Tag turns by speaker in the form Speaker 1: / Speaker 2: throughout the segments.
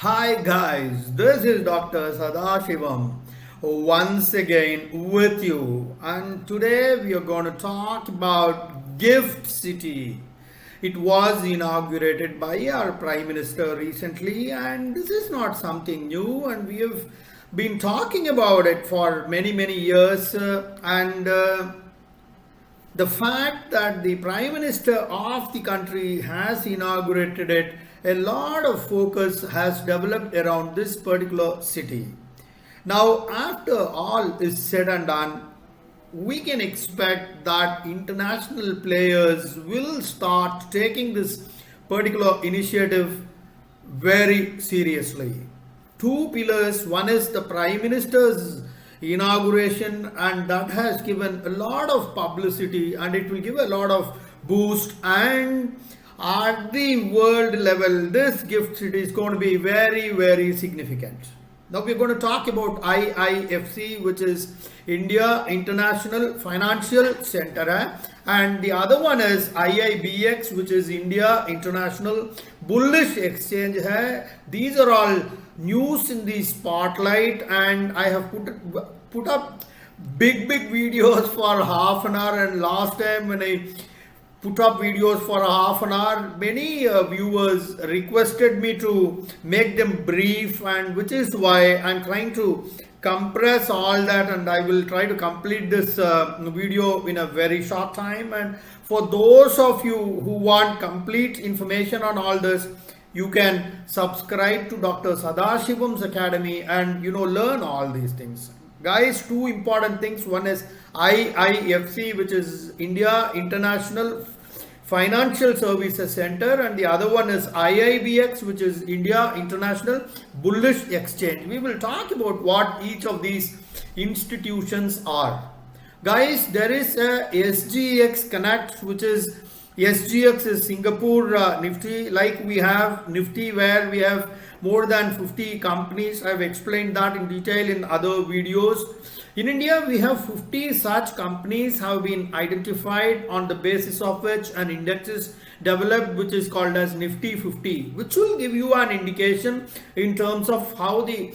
Speaker 1: Hi guys, this is Dr. Sadashivam once again with you, and today we are going to talk about Gift City. It was inaugurated by our Prime Minister recently, and this is not something new, and we have been talking about it for many years. And the fact that the Prime Minister of the country has inaugurated it, a lot of focus has developed around this particular city. Now, after all is said and done, we can expect that international players will start taking this particular initiative very seriously. Two pillars: one is the Prime Minister's inauguration, and that has given a lot of publicity and it will give a lot of boost. And at the world level, this gift city is going to be very significant. Now we're going to talk about IIFC, which is India International Financial Center, and the other one is IIBX, which is India International Bullish Exchange. These are all news in the spotlight, and I have put up big videos for half an hour. And last time when I put up videos for a half an hour, many viewers requested me to make them brief, and which is why I'm trying to compress all that, and I will try to complete this video in a very short time. And for those of you who want complete information on all this, you can subscribe to Dr. Sadashivam's Academy and learn all these things. Guys, two important things. One is IIFC, which is India International Financial Services Center, and the other one is IIBX, which is India International Bullish Exchange. We will talk about what each of these institutions are. Guys, there is a SGX Connect, which is SGX is Singapore Nifty. Like we have Nifty where we have more than 50 companies. I've explained that in detail in other videos. In India, we have 50 such companies have been identified, on the basis of which an index is developed, which is called as Nifty 50, which will give you an indication in terms of how the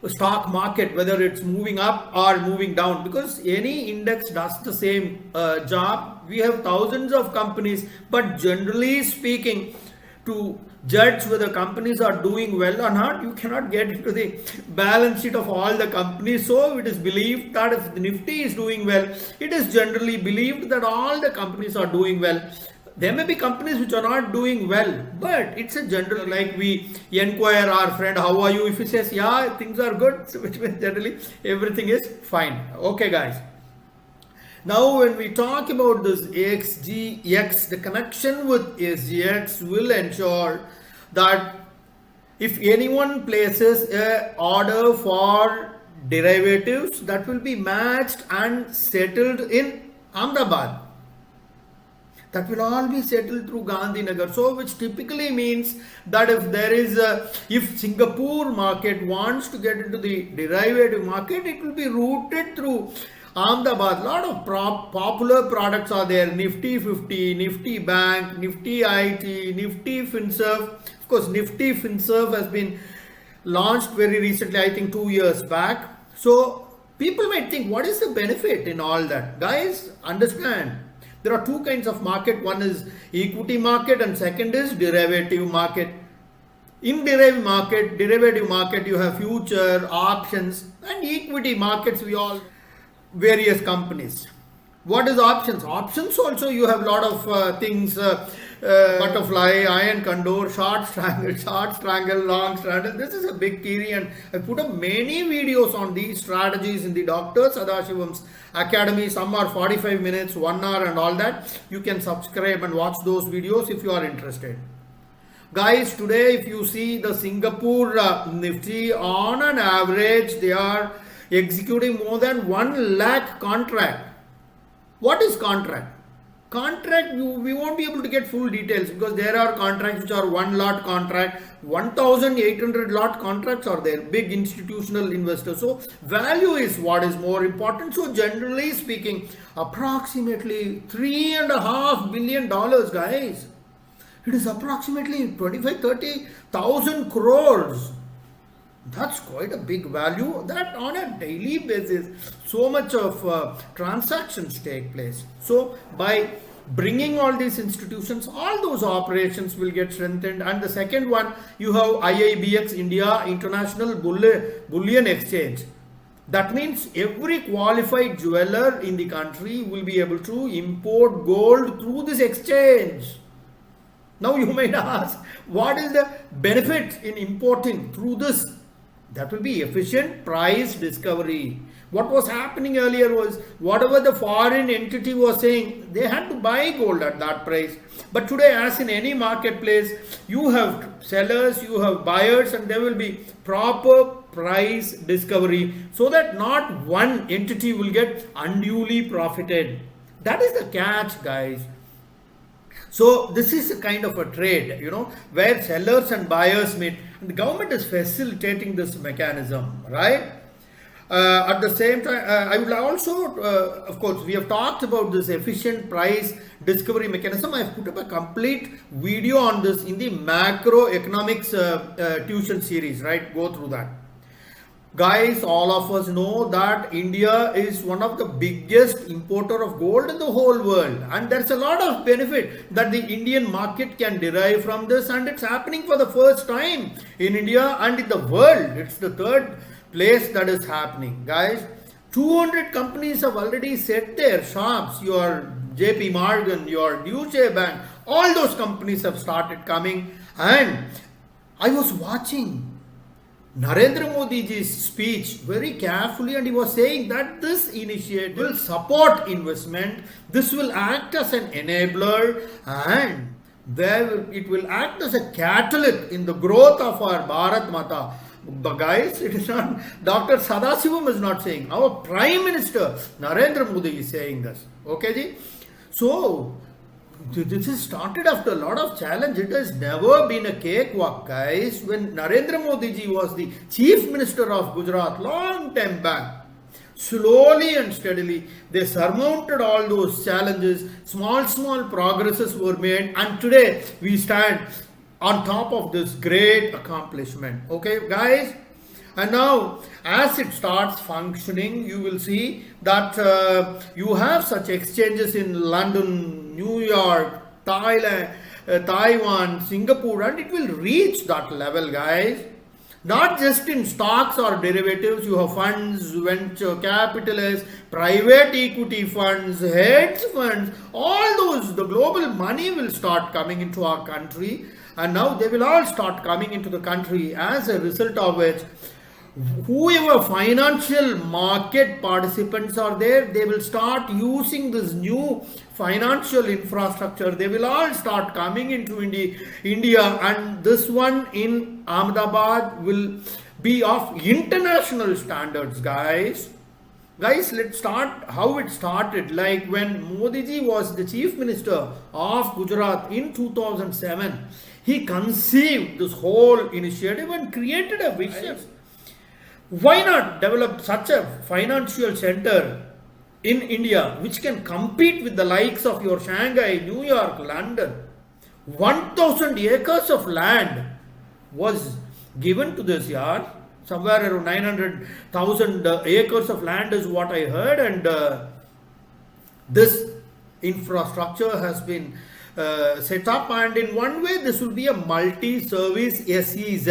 Speaker 1: stock market, whether it's moving up or moving down, because any index does the same job. We have thousands of companies, but generally speaking, to judge whether companies are doing well or not, you cannot get into the balance sheet of all the companies. So it is believed that if the Nifty is doing well, it is generally believed that all the companies are doing well. There may be companies which are not doing well, but it's a general, like we inquire our friend, how are you? If he says, yeah, things are good, so which means generally everything is fine. Okay, guys. Now, when we talk about this SGX, the connection with SGX will ensure that if anyone places an order for derivatives, that will be matched and settled in Ahmedabad. That will all be settled through Gandhinagar. So, which typically means that if Singapore market wants to get into the derivative market, it will be routed through Ahmedabad. A lot of popular products are there: Nifty 50, Nifty Bank, Nifty IT, Nifty FinServ. Of course, Nifty FinServ has been launched very recently, I think 2 years back. So people might think, what is the benefit in all that? Guys, understand, there are two kinds of market. One is equity market and second is derivative market. In derivative market, you have future, options, and equity markets, various companies. What is options? Options also you have a lot of things, butterfly, iron condor, short strangle, long strangle. This is a big theory, and I put up many videos on these strategies in the Dr. Sadashivam's Academy. Some are 45 minutes, 1 hour and all that. You can subscribe and watch those videos if you are interested. Guys, today if you see the Singapore Nifty, on an average they are executing more than 1 lakh contract. What is contract? Contract, we won't be able to get full details because there are contracts which are 1 lot contract, 1,800 lot contracts are there, big institutional investors. So value is what is more important. So generally speaking, approximately $3.5 billion, guys. It is approximately 25,000-30,000 crores. That's quite a big value that on a daily basis, so much of transactions take place. So, by bringing all these institutions, all those operations will get strengthened. And the second one, you have IIBX India International Bullion Exchange. That means every qualified jeweler in the country will be able to import gold through this exchange. Now you might ask, what is the benefit in importing through this? That will be efficient price discovery. What was happening earlier was whatever the foreign entity was saying, they had to buy gold at that price. But today, as in any marketplace, you have sellers, you have buyers, and there will be proper price discovery so that not one entity will get unduly profited. That is the catch, guys. So this is a kind of a trade, where sellers and buyers meet. And the government is facilitating this mechanism, right? At the same time, I would also, of course, we have talked about this efficient price discovery mechanism. I have put up a complete video on this in the macroeconomics tuition series, right? Go through that. Guys, all of us know that India is one of the biggest importer of gold in the whole world, and there's a lot of benefit that the Indian market can derive from this, and it's happening for the first time in India and in the world. It's the third place that is happening. Guys, 200 companies have already set their shops. Your JP Morgan, your Deutsche Bank, all those companies have started coming. And I was watching Narendra Modi ji's speech very carefully, and he was saying that this initiative will support investment, this will act as an enabler, and it will act as a catalyst in the growth of our Bharat Mata. But guys, it is not, Dr. Sadasivam is not saying, our Prime Minister Narendra Modi is saying this. Okay, ji? So, this is started after a lot of challenge. It has never been a cakewalk, guys. When Narendra Modi ji was the Chief Minister of Gujarat long time back, slowly and steadily they surmounted all those challenges. Small progresses were made, and today we stand on top of this great accomplishment. Okay, guys? And now, as it starts functioning, you will see that you have such exchanges in London, New York, Thailand, Taiwan, Singapore, and it will reach that level, guys. Not just in stocks or derivatives, you have funds, venture capitalists, private equity funds, hedge funds, all those, the global money will start coming into our country, and now they will all start coming into the country, as a result of which whoever financial market participants are there, they will start using this new financial infrastructure. They will all start coming into India, and this one in Ahmedabad will be of international standards, guys. Guys, let's start how it started. Like when Modi ji was the Chief Minister of Gujarat in 2007, he conceived this whole initiative and created a vision. Why not develop such a financial center in India which can compete with the likes of your Shanghai, New York, London? 1,000 acres of land was given to this yard. Somewhere around 900,000 acres of land is what I heard, and this infrastructure has been set up, and in one way this will be a multi-service SEZ.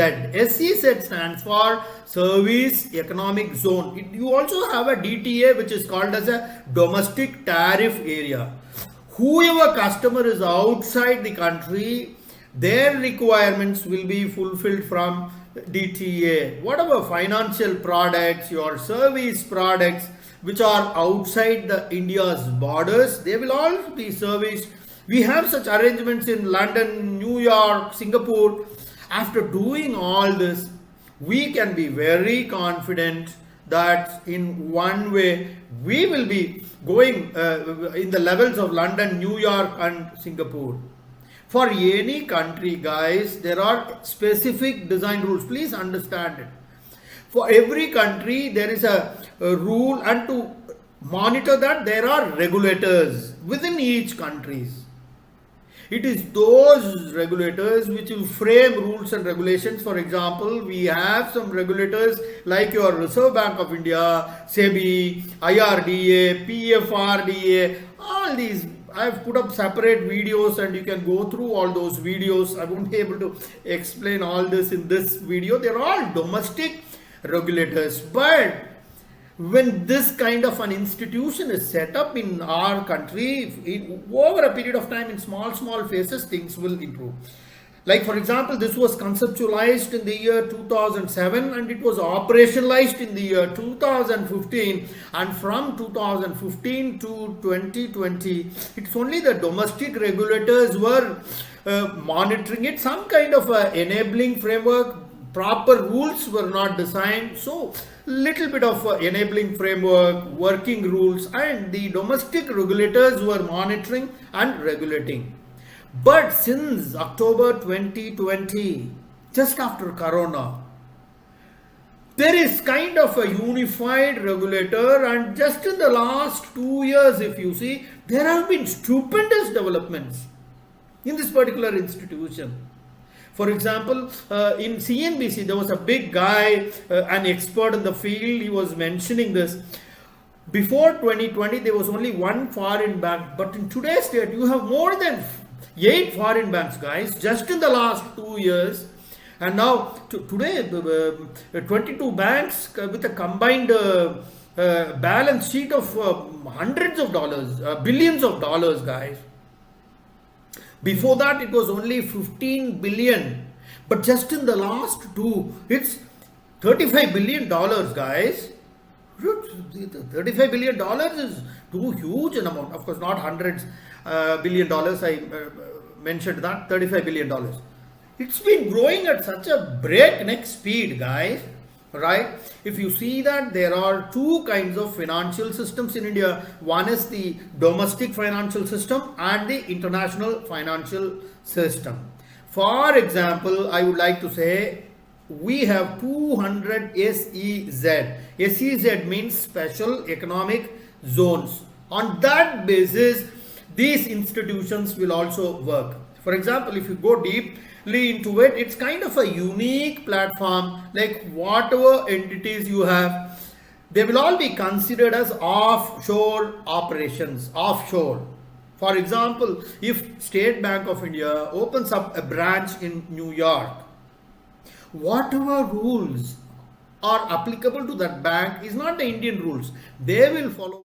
Speaker 1: SEZ stands for Service Economic Zone. You also have a DTA which is called as a Domestic Tariff Area. Whoever customer is outside the country, their requirements will be fulfilled from DTA. Whatever financial products, your service products which are outside the India's borders, they will all be serviced. We have such arrangements in London, New York, Singapore. After doing all this, we can be very confident that in one way we will be going in the levels of London, New York and Singapore. For any country, guys, there are specific design rules. Please understand it. For every country, there is a rule, and to monitor that, there are regulators within each country. It is those regulators which will frame rules and regulations. For example, we have some regulators like your Reserve Bank of India, SEBI, IRDA, PFRDA, all these. I have put up separate videos and you can go through all those videos. I won't be able to explain all this in this video. They're all domestic regulators. But when this kind of an institution is set up in our country, over a period of time, in small phases, things will improve. Like for example, this was conceptualized in the year 2007 and it was operationalized in the year 2015, and from 2015 to 2020, it's only the domestic regulators were monitoring it. Some kind of enabling framework, proper rules were not designed, so little bit of enabling framework, working rules, and the domestic regulators were monitoring and regulating. But since October 2020, just after Corona, there is kind of a unified regulator, and just in the last 2 years, if you see, there have been stupendous developments in this particular institution. For example, in CNBC, there was a big guy, an expert in the field, he was mentioning this. Before 2020, there was only one foreign bank, but in today's date, you have more than 8 foreign banks, guys, just in the last 2 years. And now, today, 22 banks with a combined balance sheet of hundreds of dollars, billions of dollars, guys. Before that, it was only 15 billion. But just in the last two, it's $35 billion, guys. $35 billion is too huge an amount. Of course, not hundreds billion dollars. I mentioned that, $35 billion. It's been growing at such a breakneck speed, guys. Right? If you see that there are two kinds of financial systems in India. One is the domestic financial system and the international financial system. For example, I would like to say we have 200 SEZ. SEZ means special economic zones. On that basis, these institutions will also work. For example, if you go deeply into it, it's kind of a unique platform. Like whatever entities you have, they will all be considered as offshore operations. Offshore. For example, if State Bank of India opens up a branch in New York, whatever rules are applicable to that bank is not the Indian rules. They will follow